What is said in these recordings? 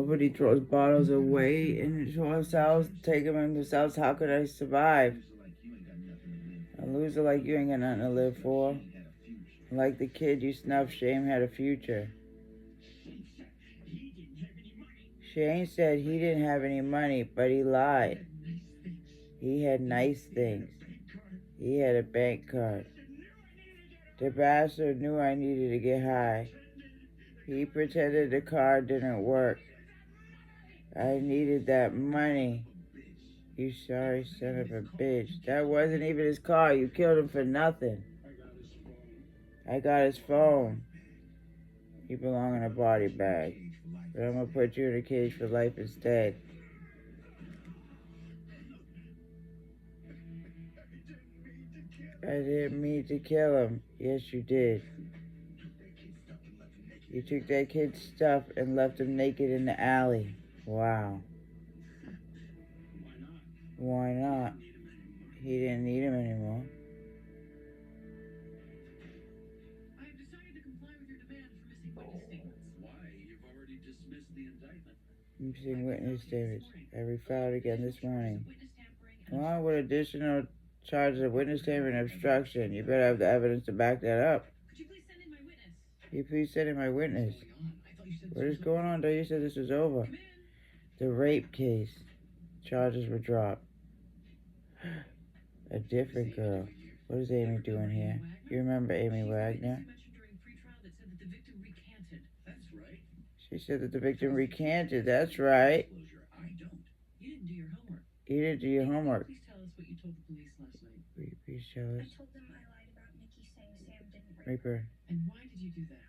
Nobody throws bottles away in his house. Take them in his house. How could I survive? A loser like you ain't got nothing to live for. Like the kid you snuffed, Shane had a future. Shane said he didn't have any money, but he lied. He had nice things. He had a bank card. The bastard knew I needed to get high. He pretended the card didn't work. I needed that money. You sorry son of a bitch. That wasn't even his car. You killed him for nothing. I got his phone. You belong in a body bag. But I'm gonna put you in a cage for life instead. I didn't mean to kill him. Yes, you did. You took that kid's stuff and left him naked in the alley. Wow. Why not? He didn't need him anymore. I have decided to comply with your demand for missing witness statements. Why? You've already dismissed the indictment. Missing witness statements. I refiled again this morning. Along with additional charges of witness tampering and obstruction. You better have the evidence to back that up. Could you please send in my witness? Can you please send in my witness? What is going on? You said this was over. The rape case. Charges were dropped. A different girl. What is Amy doing here? You remember Amy Wagner? She said that the victim recanted. That's right. You didn't do your homework. You didn't do your homework. Please tell us what you told the police last night. Please tell us. I told them I lied about Nikki saying Sam didn't rape her. And why did you do that?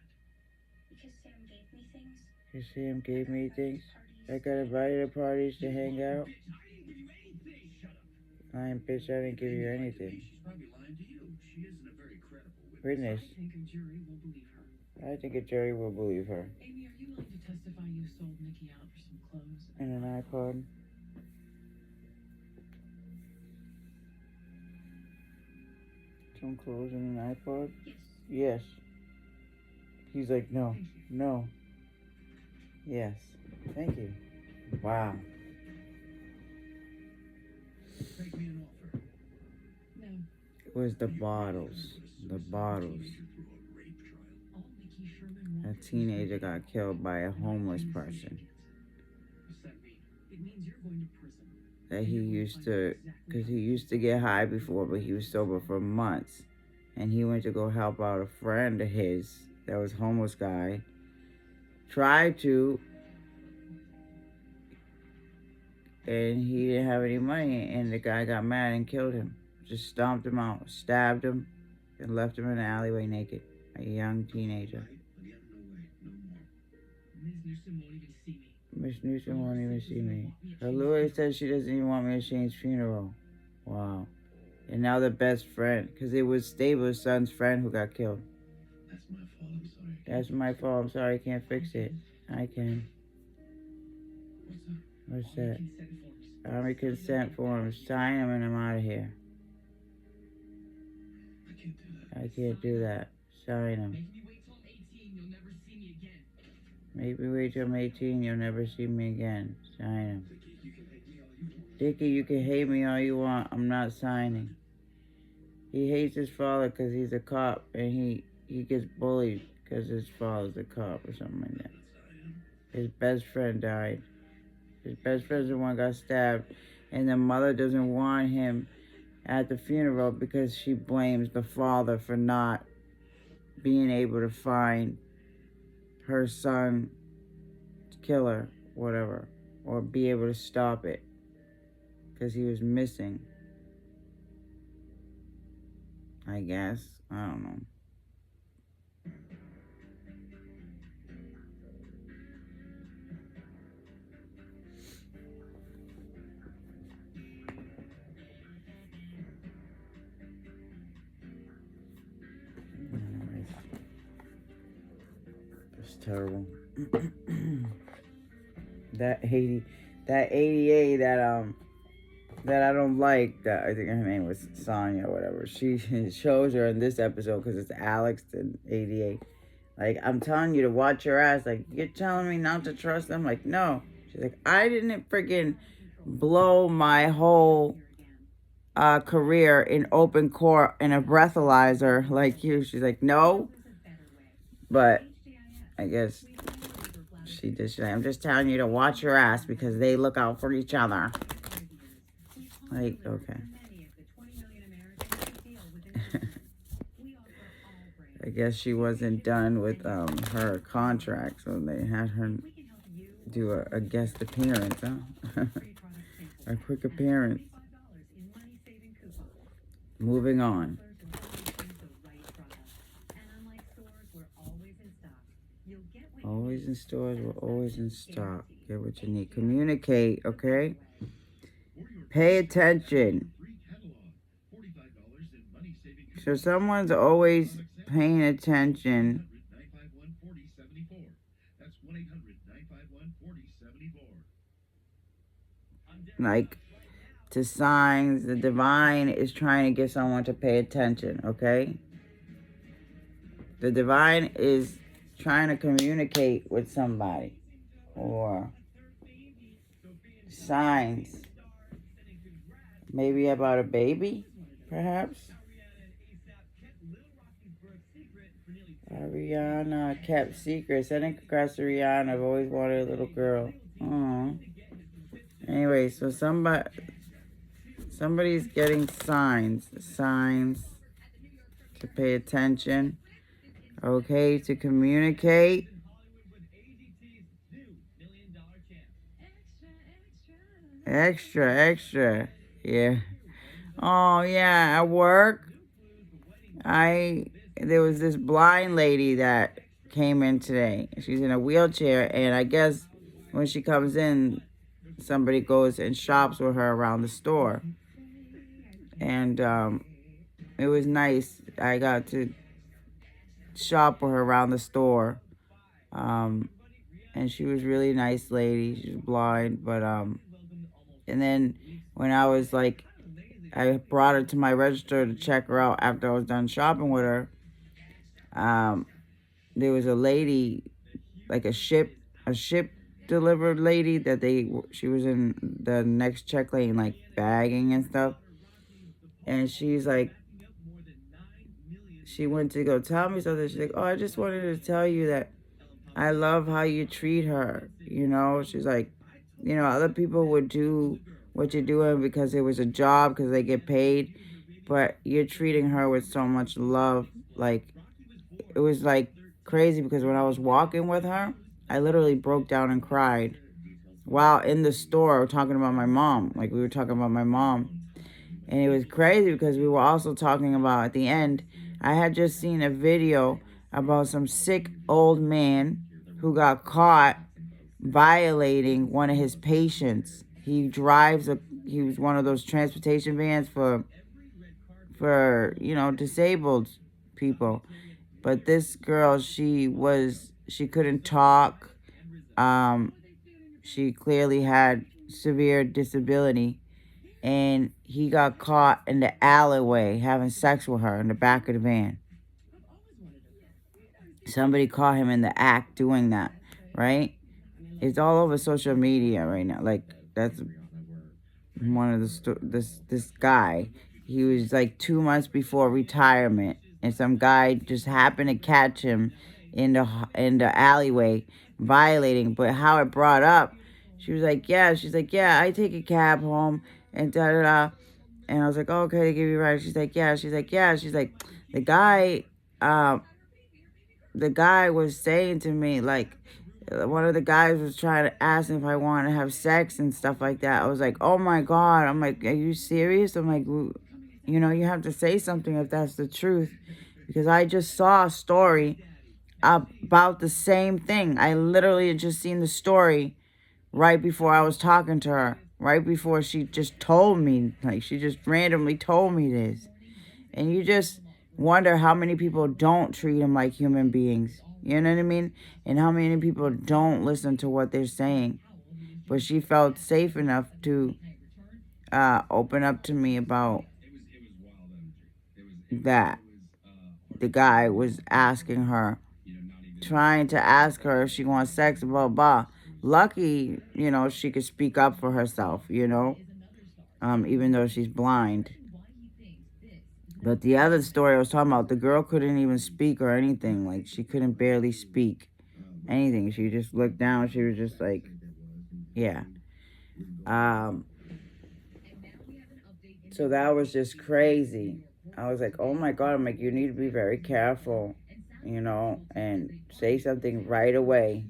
Because Sam gave me things. Because Sam gave me things. I got invited to parties to hang out. Lying bitch, I didn't give you anything. She's probably lying to you. She isn't a very credible Witness. I think a jury will believe her. I think a jury will believe her. Amy, are you willing to testify you sold Nikki out for some clothes? And an iPod. Some clothes and an iPod? Yes. Yes. He's like, no, no. Yes. Thank you. Wow. Make me an offer. No. It was the bottles. The bottles. All Nikki Sherman A wanted teenager got killed by a homeless person What's that mean? It means you're going to prison. that he used to, because he used to get high before, but he was sober for months. And he went to go help out a friend of his that was a homeless guy. Tried to, and he didn't have any money, and the guy got mad and killed him. Just stomped him out, stabbed him, and left him in the alleyway naked. A young teenager. Ms. Newsom won't even see me. Miss Newsom won't even see me. Her lawyer says she doesn't even want me at Shane's funeral. Wow. And now the best friend, because it was Stabler's son's friend who got killed. That's my fault. I'm sorry. That's my fault. I'm sorry, I can't fix it. I can. What's What's that? Consent forms. Army consent forms. Sign them and I'm out of here. I can't do that. I can't do that. Sign them. Make me wait till I'm 18. You'll never see me again. Maybe wait till I'm 18, you'll never see me again. Sign them. Dickie, you can hate me all you want. Dickie, you can hate me all you want. I'm not signing. He hates his father because he's a cop, and he gets bullied because his father's a cop or something like that. His best friend died. His best friend's the one got stabbed, and the mother doesn't want him at the funeral because she blames the father for not being able to find her son killer, whatever, or be able to stop it because he was missing. I guess. I don't know. Anyways, it's terrible. that 88 that I don't like, that I think her name was Sonya or whatever. She shows her in this episode because it's Alex and 88. Like, I'm telling you to watch your ass. Like, you're telling me not to trust them? Like, no. She's like, I didn't freaking blow my whole career in open court in a breathalyzer like you. She's like, no. But I guess she did. She's like, I'm just telling you to watch your ass because they look out for each other. Like, okay. I guess she wasn't done with her contract, so they had her do a guest appearance, huh? A quick appearance. Moving on. Always in stores, we're always in stock. Get what you need. Communicate, okay? Pay attention. So someone's always paying attention. Like, to signs, the divine is trying to get someone to pay attention, okay? The divine is trying to communicate with somebody. Or signs. Maybe about a baby, perhaps? Rihanna kept secrets. Sending congrats to Rihanna. I've always wanted a little girl. Aww. Anyway, so somebody's getting signs to pay attention, okay, to communicate. Extra, yeah. Oh yeah, at work, there was this blind lady that came in today. She's in a wheelchair, and I guess when she comes in, somebody goes and shops with her around the store. And it was nice. I got to shop with her around the store. And she was really nice lady. She was blind, but and then when I was like, I brought her to my register to check her out after I was done shopping with her. There was a lady, like a ship delivered lady that she was in the next check lane, like bagging and stuff. And she's like, she went to go tell me something. She's like, oh, I just wanted to tell you that I love how you treat her. You know, she's like, you know, other people would do what you're doing because it was a job, because they get paid. But you're treating her with so much love. Like, it was like crazy, because when I was walking with her, I literally broke down and cried while in the store talking about my mom. Like, we were talking about my mom. And it was crazy because we were also talking about, at the end, I had just seen a video about some sick old man who got caught violating one of his patients. He was one of those transportation vans for disabled people. But this girl, she couldn't talk. She clearly had severe disability. And he got caught in the alleyway having sex with her in the back of the van. Somebody caught him in the act doing that, right? It's all over social media right now. Like, that's one of this guy. He was like 2 months before retirement, and some guy just happened to catch him in the alleyway violating. But how it brought up, she's like, yeah, I take a cab home and da da da. And I was like, oh, okay, they give you a ride. She's like, yeah. She's like, the guy was saying to me, like, one of the guys was trying to ask me if I wanted to have sex and stuff like that. I was like, oh my God. I'm like, are you serious? I'm like, you have to say something if that's the truth. Because I just saw a story about the same thing. I literally had just seen the story right before I was talking to her. Right before she just told me. Like, she just randomly told me this. And you just wonder how many people don't treat them like human beings. You know what I mean? And how many people don't listen to what they're saying. But she felt safe enough to open up to me about that. The guy was asking her trying to ask her if she wants sex, blah, blah. Lucky, she could speak up for herself, even though she's blind. But the other story I was talking about, the girl couldn't even speak or anything. Like, she couldn't barely speak anything. She just looked down. She was just like, yeah. So that was just crazy. I was like, oh my God. I'm like, you need to be very careful, and say something right away.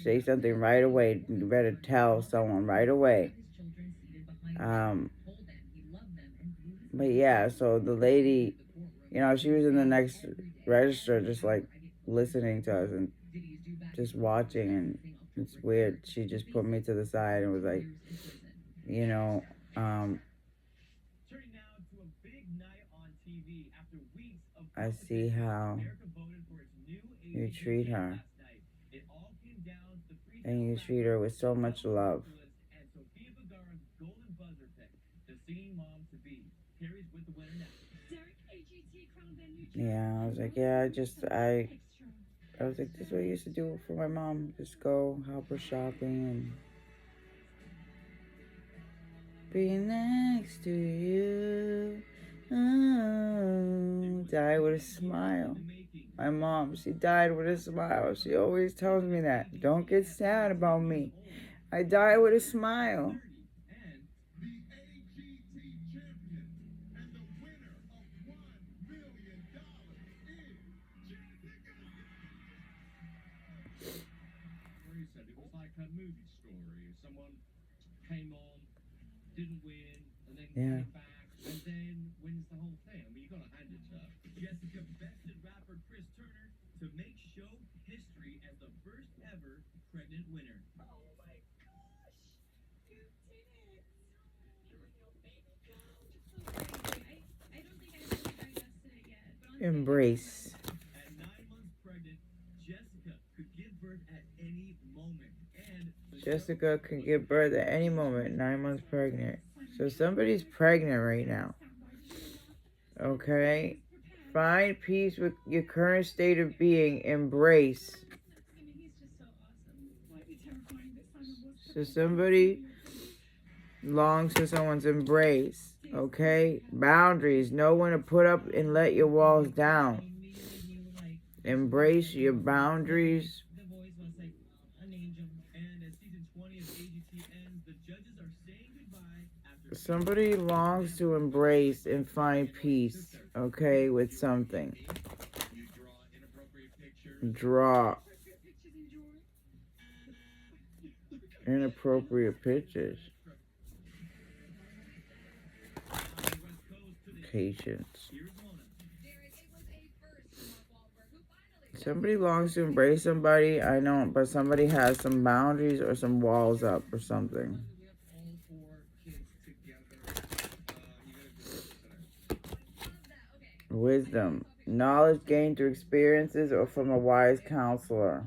Say something right away. You better tell someone right away. But yeah, so the lady, she was in the next register just like listening to us and just watching, and it's weird. She just put me to the side and was like, I see how you treat her. And you treat her with so much love. Yeah, I was like, yeah, I was like, this is what I used to do for my mom. Just go help her shopping and be next to you. Oh, die with a smile. My mom, she died with a smile. She always tells me that. Don't get sad about me. I die with a smile. It was like a movie story. Someone came on, didn't win, and then came back, and then wins the whole thing. I mean, you gotta hand it to her. Jessica bested rapper Chris Turner to make show history as the first ever pregnant winner. Oh my gosh, you did it! You're your baby girl. I don't think I've really digested it yet. But Embrace. at 9 months pregnant, Jessica could give birth at any moment. Jessica could give birth at any moment, 9 months pregnant. So somebody's pregnant right now. Okay? Find peace with your current state of being. Embrace. So somebody longs for someone's embrace. Okay? Boundaries. Know when to put up and let your walls down. Embrace your boundaries. Somebody longs to embrace and find peace, okay, with something. Draw inappropriate pictures. Patience. Somebody longs to embrace somebody, I know, but somebody has some boundaries or some walls up or something. Wisdom. Knowledge gained through experiences or from a wise counselor.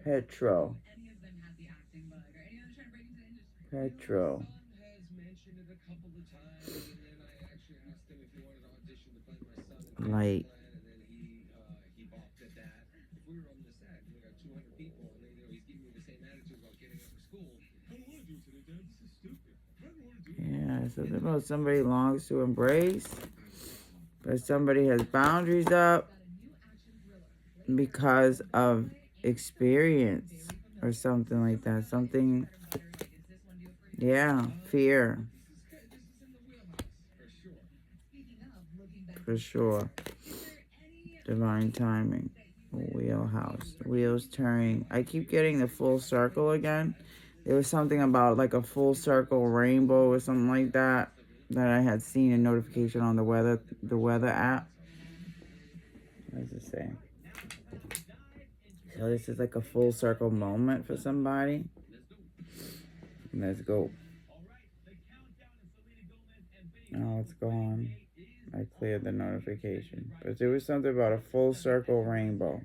Petro. Light. Yeah, something about somebody longs to embrace, but somebody has boundaries up because of experience or something like that. Something, yeah, fear. For sure. Divine timing. Wheelhouse. Wheels turning. I keep getting the full circle again. There was something about like a full circle rainbow or something like that I had seen a notification on the weather app. What does it say? So this is like a full circle moment for somebody. Let's go. Oh, it's gone. I cleared the notification. But there was something about a full circle rainbow.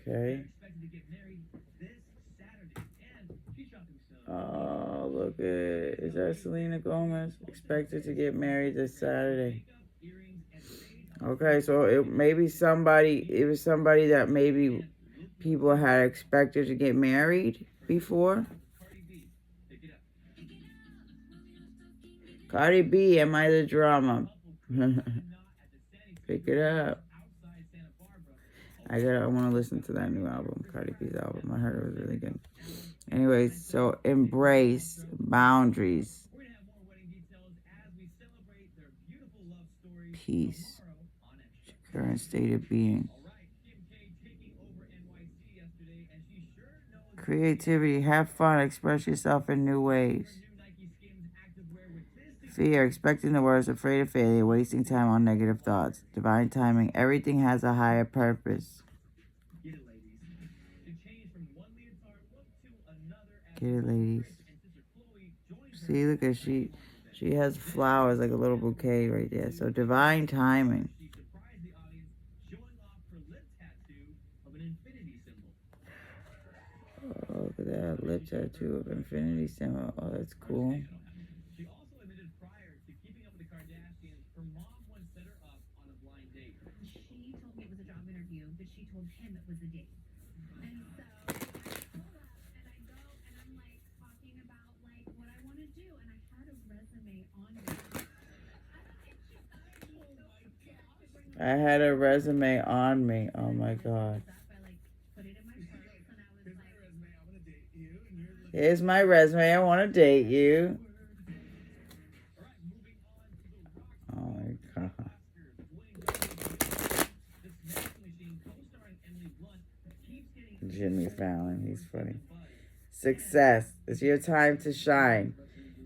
Okay. Oh, look at it. Is that Selena Gomez? Expected to get married this Saturday. Okay, so it was somebody that maybe people had expected to get married before. Cardi B, am I the drama? Pick it up. I want to listen to that new album, Cardi B's album. I heard it was really good. Anyways, so embrace boundaries. Peace. Current state of being. Creativity. Have fun. Express yourself in new ways. Fear. Expecting the worst. Afraid of failure. Wasting time on negative thoughts. Divine timing. Everything has a higher purpose. Get it, ladies. See, look at she has flowers like a little bouquet right there. So divine timing. Oh, look at that lip tattoo of infinity symbol. Oh, that's cool. She also admitted prior to keeping up with the Kardashians, her mom once set her up on a blind date. She told me it was a job interview, but she told him it was a date. And so I pull up and I go and I'm like talking about like what I want to do, and I had a resume on me. I had a resume on me. Oh my God. Here's my resume. I want to date you. Oh my God. Jimmy Fallon. He's funny. Success. It's your time to shine.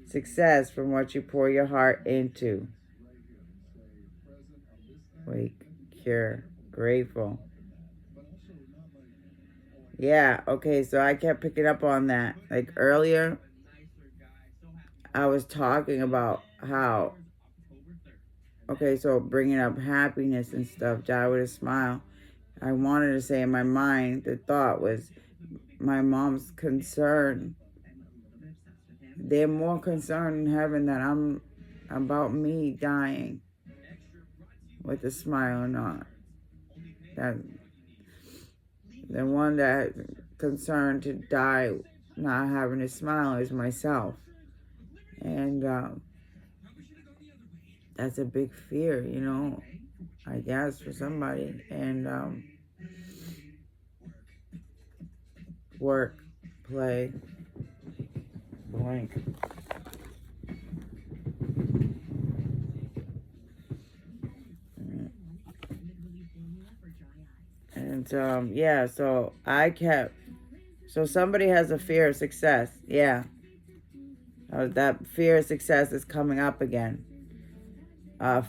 Success from what you pour your heart into. Wake, cure, grateful. Yeah, okay, so I kept picking up on that. Like earlier, I was talking about how, okay, so bringing up happiness and stuff, die with a smile. I wanted to say in my mind, the thought was my mom's concern. They're more concerned in heaven that I'm about me dying with a smile or not. That the one that concerned to die not having a smile is myself. And that's a big fear, you know, I guess, for somebody. And work, play, blank. And yeah, so so somebody has a fear of success. Yeah. That fear of success is coming up again.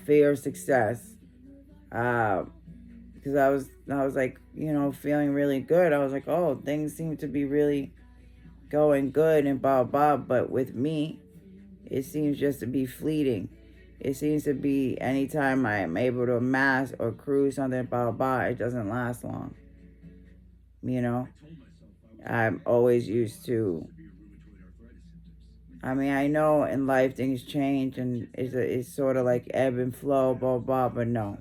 Fear of success. Because I was like, you know, feeling really good. I was like, oh, things seem to be really going good and blah, blah. But with me, it seems just to be fleeting. It seems to be anytime I'm able to amass or cruise something, blah, blah, it doesn't last long. You know? I'm always used to... I mean, I know in life things change and it's sort of like ebb and flow, blah, blah, but no.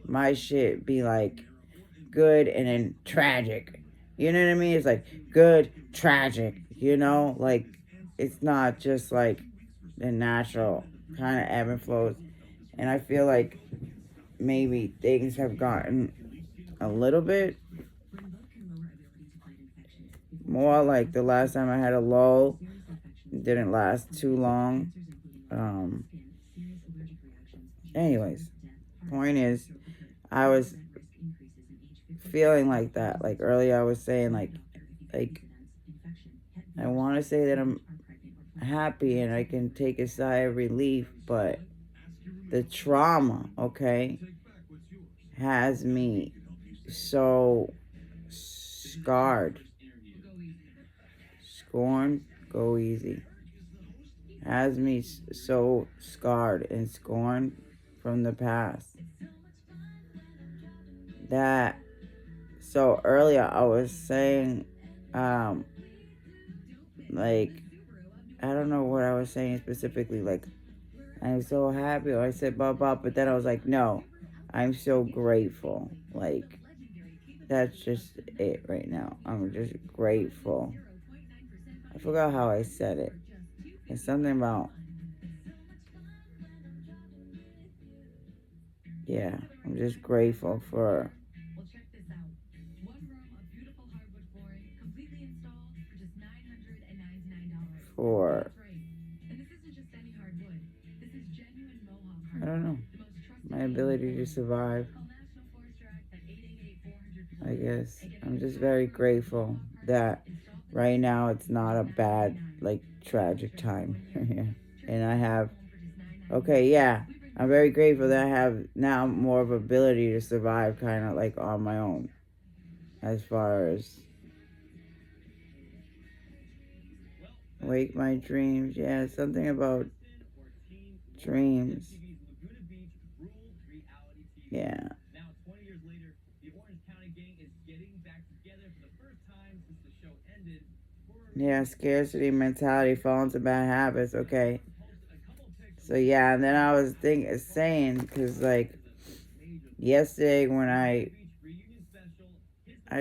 My shit be like good and then tragic. You know what I mean? It's like good, tragic, you know? Like, it's not just like the natural kind of ebb and flows. And I feel like maybe things have gotten a little bit more like the last time I had a lull. It didn't last too long. Anyways, point is, I was feeling like that. Like earlier I was saying like I want to say that I'm happy and I can take a sigh of relief, but the trauma, okay, has me so scarred. Scorn, go easy. Has me so scarred and scorned from the past. That, so earlier I was saying, like, I don't know what I was saying specifically. Like, I'm so happy. Or I said blah, blah. But then I was like, no, I'm so grateful. Like, that's just it right now. I'm just grateful. I forgot how I said it. It's something about, yeah, I'm just grateful for Well, check this out. One room of beautiful hardwood flooring, completely installed for just $999. for That's right. And this isn't just any hardwood. This is genuine Mohawk hardwood. I don't know, The most trusted my ability to survive. Call National Forest Direct at 888-400. I guess I'm just very grateful that right now it's not a bad, like, tragic time. And I have, okay, yeah, I'm very grateful that I have now more of ability to survive kind of like on my own. As far as wake my dreams. Yeah, something about dreams. Yeah. Now, 20 years later, the Orange County gang is getting back together for the first time since the show ended. Yeah, scarcity mentality, fall into bad habits. Okay. So yeah, and then I was saying, because like yesterday when I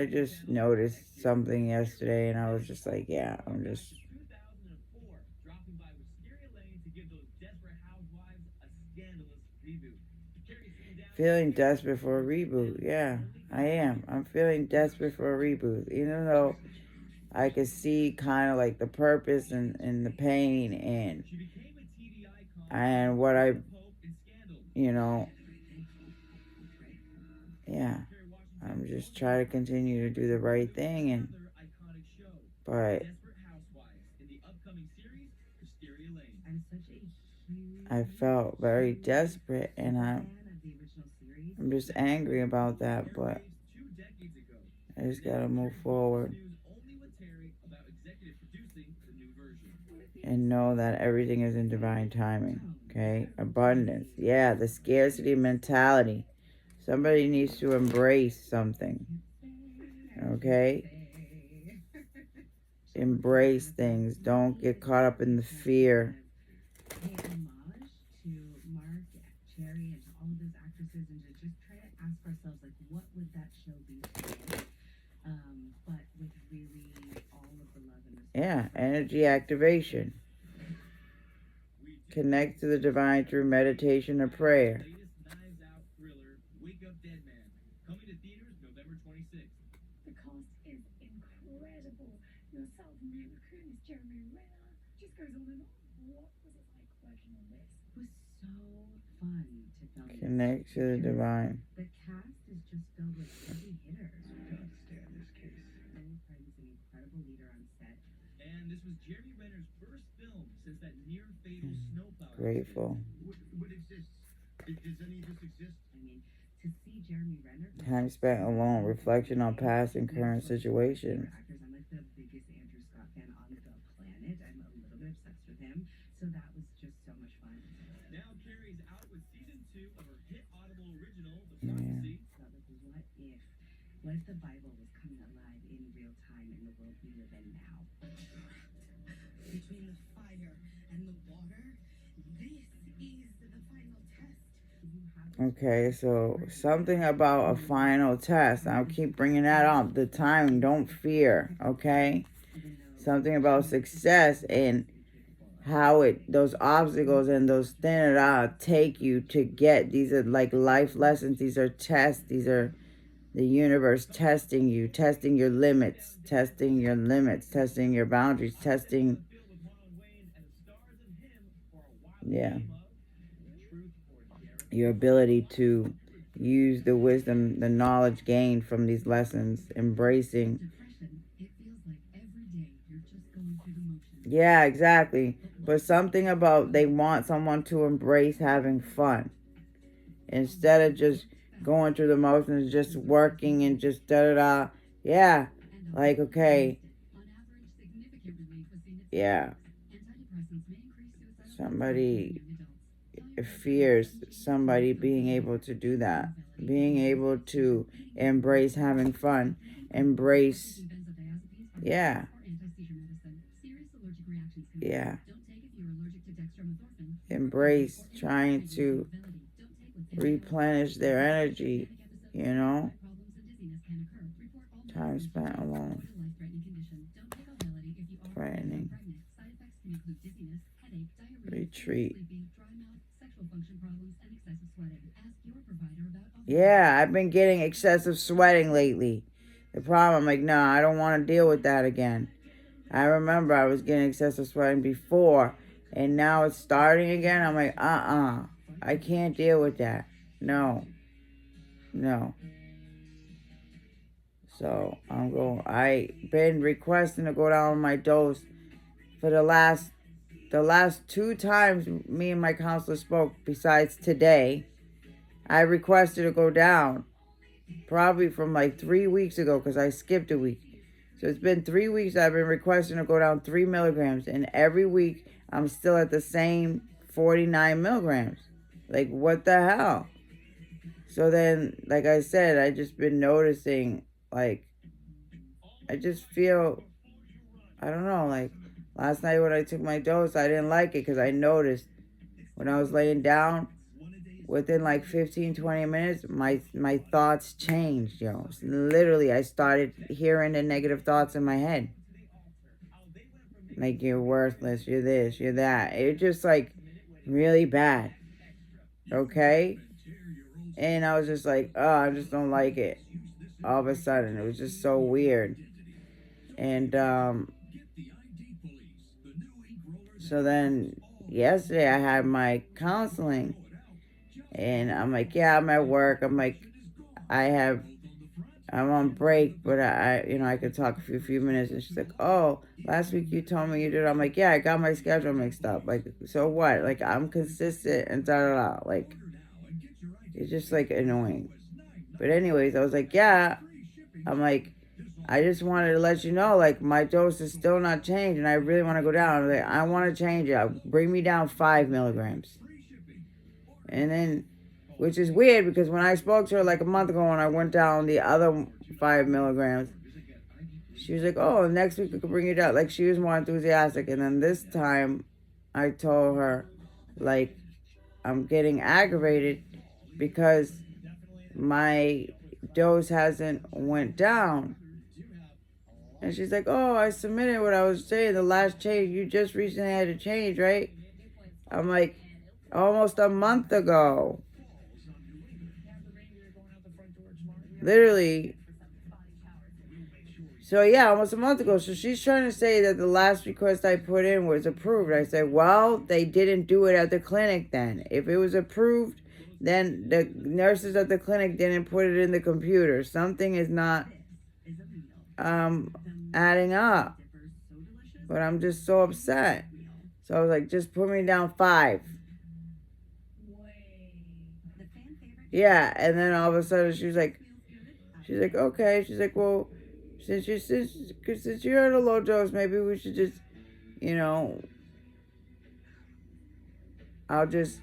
just noticed something yesterday, and I was just like, yeah, I'm just 2004, dropping by Wisteria Lane to give those Desperate Housewives a scandalous reboot. feeling desperate for a reboot. Yeah, I am. I'm feeling desperate for a reboot, even though I could see kind of like the purpose and the pain and what I, you know, yeah, I'm just trying to continue to do the right thing, and but I felt very desperate, and I'm just angry about that, but I just gotta move forward and know that everything is in divine timing. Okay, abundance. Yeah, the scarcity mentality. Somebody needs to embrace something. Okay, embrace things. Don't get caught up in the fear. Pay homage to Mark, Cherry, and to all of those actresses, and to just try to ask ourselves, like, what would that show be today? But with really all of the love and respect. Yeah, energy activation. Connect to the divine through meditation or prayer. Knives Out thriller, Wake Up Dead Man, coming to theaters November 26th. The cast is incredible. Your South American is Jeremy Renner. Just goes on and on. What was it like working on this? It was so fun to film. Connect to the divine. The cast is just filled with heavy hitters. Can't stand this case. Will Friend's an incredible leader on set. And this was Jeremy Renner's first film since that near fatal snowplow. Grateful. What exists? Does any of this exist? I mean, to see Jeremy Renner. Time spent alone. Reflection on past and current situations. I'm like the biggest Andrew Scott fan on the planet. I'm a little bit obsessed with him. So that was just so much fun. Now Carrie's out with season 2 of her hit Audible original, The Yeah. Prophecy. That was what if the Bible was coming alive in real time in the world we live in now? Between the fire and the water, this is the final test. Okay, so something about a final test. I'll keep bringing that up. The time, don't fear, okay? Something about success and how those obstacles and those things take you to get. These are like life lessons. These are tests. These are the universe testing you, testing your limits, testing your boundaries, testing. Yeah. Your ability to use the wisdom, the knowledge gained from these lessons, embracing. Depression, it feels like every day you're just going through the motions. Yeah, exactly. But something about they want someone to embrace having fun. Instead of just going through the motions, just working and just da-da-da. Yeah, like, okay. Yeah. Somebody fears somebody being able to do that. Being able to embrace having fun. Embrace, yeah. Yeah. embrace trying to replenish their energy, you know? Time spent alone. Frightening. Retreat. Yeah, I've been getting excessive sweating lately. The problem, I'm like, no, I don't want to deal with that again. I remember I was getting excessive sweating before, and now it's starting again. I'm like, I can't deal with that. No. So I've been requesting to go down on my dose for the last 2 times me and my counselor spoke, besides today. I requested to go down probably from like 3 weeks ago because I skipped a week. So it's been 3 weeks I've been requesting to go down 3 milligrams, and every week I'm still at the same 49 milligrams. Like, what the hell? So then, like I said, I just been noticing, like, I just feel, I don't know, like, last night when I took my dose, I didn't like it because I noticed when I was laying down, within like 15, 20 minutes, my thoughts changed, yo. Literally, I started hearing the negative thoughts in my head. Like, you're worthless, you're this, you're that. It's just like really bad. Okay? And I was just like, oh, I just don't like it. All of a sudden, it was just so weird. And so then yesterday I had my counseling, and I'm like, yeah, I'm at work. I'm like, I'm on break, but I could talk for a few minutes. And she's like, oh, last week you told me you did. I'm like, yeah, I got my schedule mixed up. Like, so what? Like, I'm consistent and da-da-da. Like, it's just, like, annoying. But anyways, I was like, yeah. I'm like, I just wanted to let you know, like, my dose is still not changed, and I really want to go down. I'm like, I want to change it. Bring me down 5 milligrams. And then, which is weird, because when I spoke to her like a month ago and I went down the other 5 milligrams, she was like, oh, next week we could bring you down. Like, she was more enthusiastic. And then this time, I told her, like, I'm getting aggravated because my dose hasn't went down. And she's like, oh, I submitted what I was saying, the last change. You just recently had to change, right? I'm like, almost a month ago. Literally. So yeah, almost a month ago. So she's trying to say that the last request I put in was approved. I said, well, they didn't do it at the clinic then. If it was approved, then the nurses at the clinic didn't put it in the computer. Something is not adding up. But I'm just so upset. So I was like, just put me down 5. Yeah, and then all of a sudden she's like, okay. She's like, well, since you're at a low dose, maybe we should just, I'll just,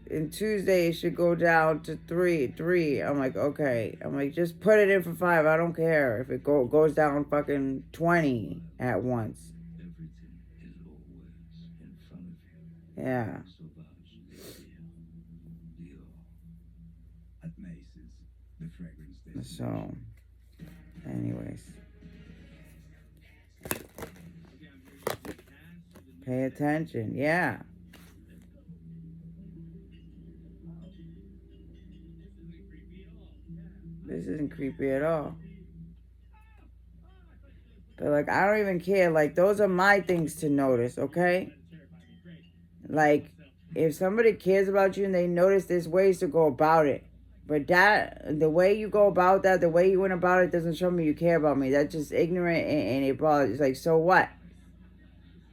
in Tuesday it should go down to 3. I'm like, okay. I'm like, just put it in for 5. I don't care if it goes down fucking 20 at once. Yeah. So, anyways. Pay attention. Yeah. This isn't creepy at all. But, like, I don't even care. Like, those are my things to notice, okay? Like, if somebody cares about you and they notice, there's ways to go about it. But the way you go about that, the way you went about it doesn't show me you care about me. That's just ignorant and it bothers. It's like, so what?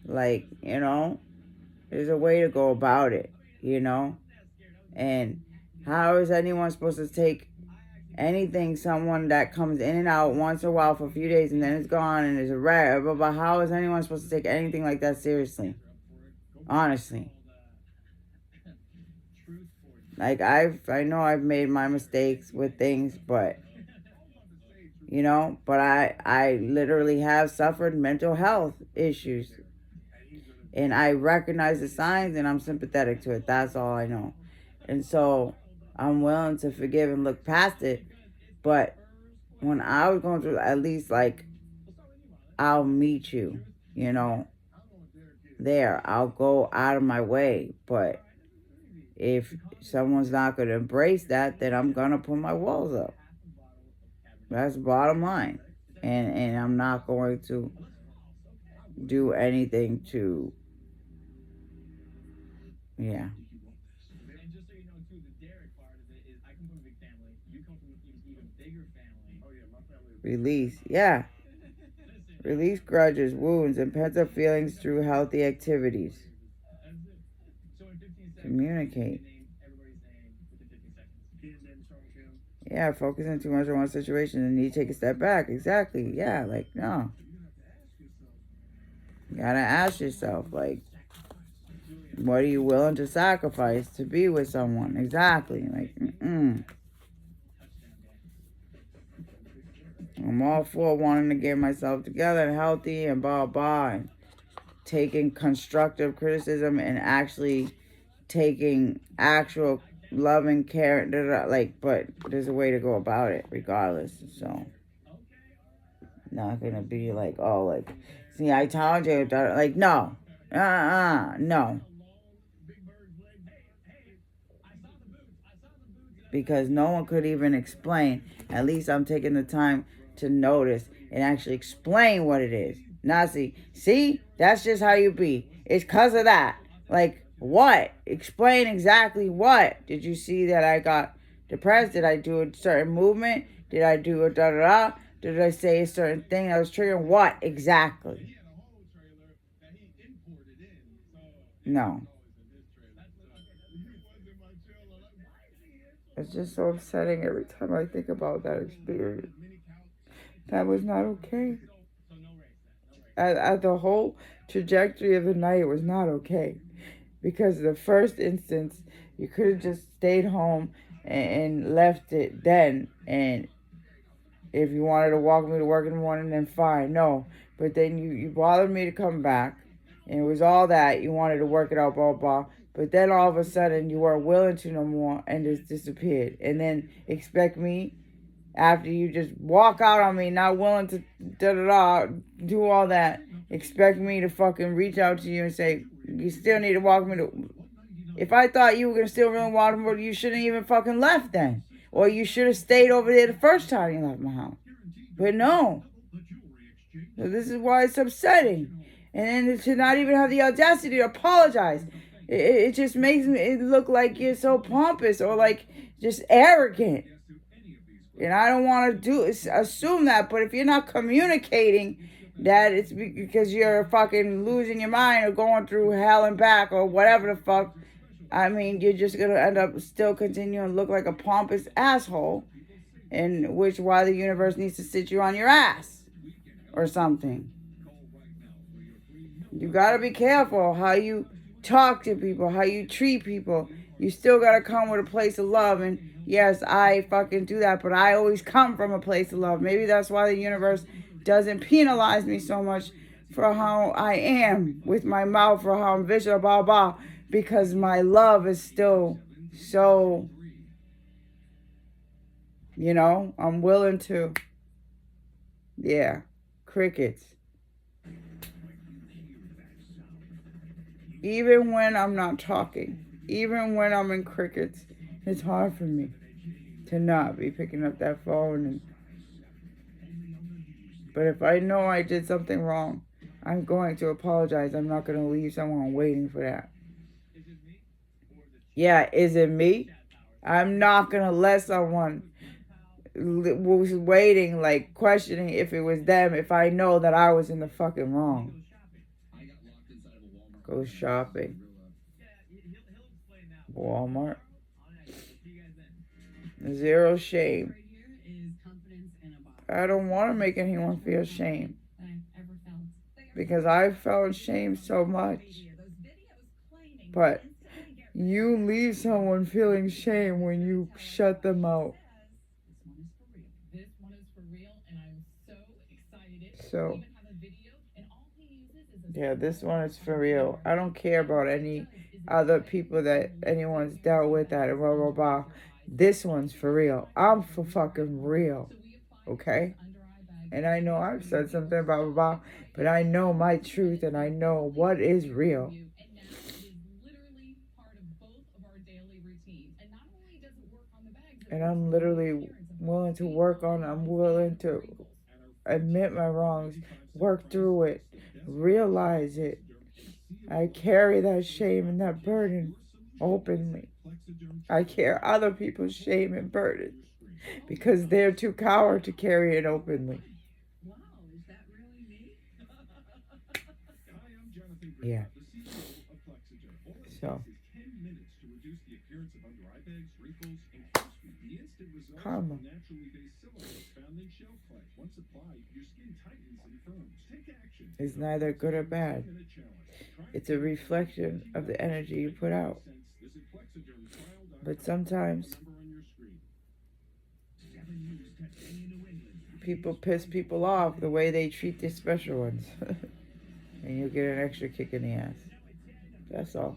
Like, there's a way to go about it, And how is anyone supposed to take anything, someone that comes in and out once in a while for a few days and then it's gone and it's a rare, but how is anyone supposed to take anything like that seriously? Honestly. Like, I know I've made my mistakes with things, but, but I literally have suffered mental health issues. And I recognize the signs and I'm sympathetic to it. That's all I know. And so I'm willing to forgive and look past it. But when I was going through, at least like, I'll meet you, you know, there. I'll go out of my way. But if someone's not going to embrace that, then I'm going to put my walls up. That's the bottom line. And I'm not going to do anything to, yeah. And just so you know, too, the Derek part of it is I come from a big family. You come from an even bigger family. Oh, yeah, my family. Release, yeah. Release grudges, wounds, and pent-up feelings through healthy activities. So in 15 seconds, Communicate. name everybody's name within 15 seconds. Yeah, focusing too much on one situation and need to take a step back. Exactly. Yeah, like, no. You gotta ask yourself, like, what are you willing to sacrifice to be with someone? Exactly. Like, I'm all for wanting to get myself together and healthy and blah, blah, and taking constructive criticism and actually taking actual loving care, like, but there's a way to go about it regardless. So, not gonna be like, oh, like, see, I told you, like, no, no. Because no one could even explain. At least I'm taking the time to notice and actually explain what it is. Not see, that's just how you be. It's because of that. Like, what? Explain exactly what. Did you see that I got depressed? Did I do a certain movement? Did I do a da-da-da? Did I say a certain thing that was triggering? What exactly? No. It's just so upsetting every time I think about that experience. That was not okay. The whole trajectory of the night was not okay. Because the first instance, you could have just stayed home and left it then. And if you wanted to walk me to work in the morning, then fine. No. But then you bothered me to come back. And it was all that. You wanted to work it out, blah, blah. But then all of a sudden, you weren't willing to no more and just disappeared. And then expect me, after you just walk out on me, not willing to do all that, expect me to fucking reach out to you and say, you still need to walk me to... If I thought you were going to still really walk me, you shouldn't even fucking left then. Or you should have stayed over there the first time you left my house. But no. So this is why it's upsetting. And then to not even have the audacity to apologize. It just makes it look like you're so pompous or like just arrogant. And I don't want to assume that. But if you're not communicating that it's because you're fucking losing your mind or going through hell and back or whatever the fuck, I mean, you're just going to end up still continuing to look like a pompous asshole. In which why the universe needs to sit you on your ass or something. You got to be careful how you talk to people, how you treat people. You still got to come with a place of love. And yes, I fucking do that, but I always come from a place of love. Maybe that's why the universe doesn't penalize me so much for how I am with my mouth, for how I'm visual, blah, blah, because my love is still so, you know, I'm willing to, yeah, crickets. Even when I'm not talking, even when I'm in crickets, it's hard for me to not be picking up that phone. But if I know I did something wrong, I'm going to apologize. I'm not going to leave someone waiting for that. Yeah, is it me? I'm not going to let someone who's waiting, like questioning if it was them, if I know that I was in the fucking wrong. Go shopping. Walmart. Zero shame. I don't want to make anyone feel shame. Because I felt shame so much. But you leave someone feeling shame when you shut them out. So, Yeah, this one is for real. I don't care about any other people that anyone's dealt with that blah blah blah. This one's for real. I'm for fucking real. Okay? And I know I've said something blah blah blah, but I know my truth and I know what is real. And I'm literally willing to work on it. I'm willing to admit my wrongs, work through it, realize it. I carry that shame and that burden openly. I carry other people's shame and burden because they're too coward to carry it openly. Wow, is that really me? Hi, I'm Jonathan Green, Yeah. the CEO of Plexiderm. All it So, takes is 10 minutes to reduce the appearance of under eye bags, wrinkles, and crow's feet. The instant results Karma. are naturally based silicones found in shell clay. Once applied, your skin tightens and firms. Take action. it's neither good or bad. 10-minute challenge. Try It's a reflection of the energy you put out. Visit plexidermtrial.com. But sometimes Number on your screen. 7 news today in New England. people piss people off the way they treat the special ones. And you get an extra kick in the ass. That's all.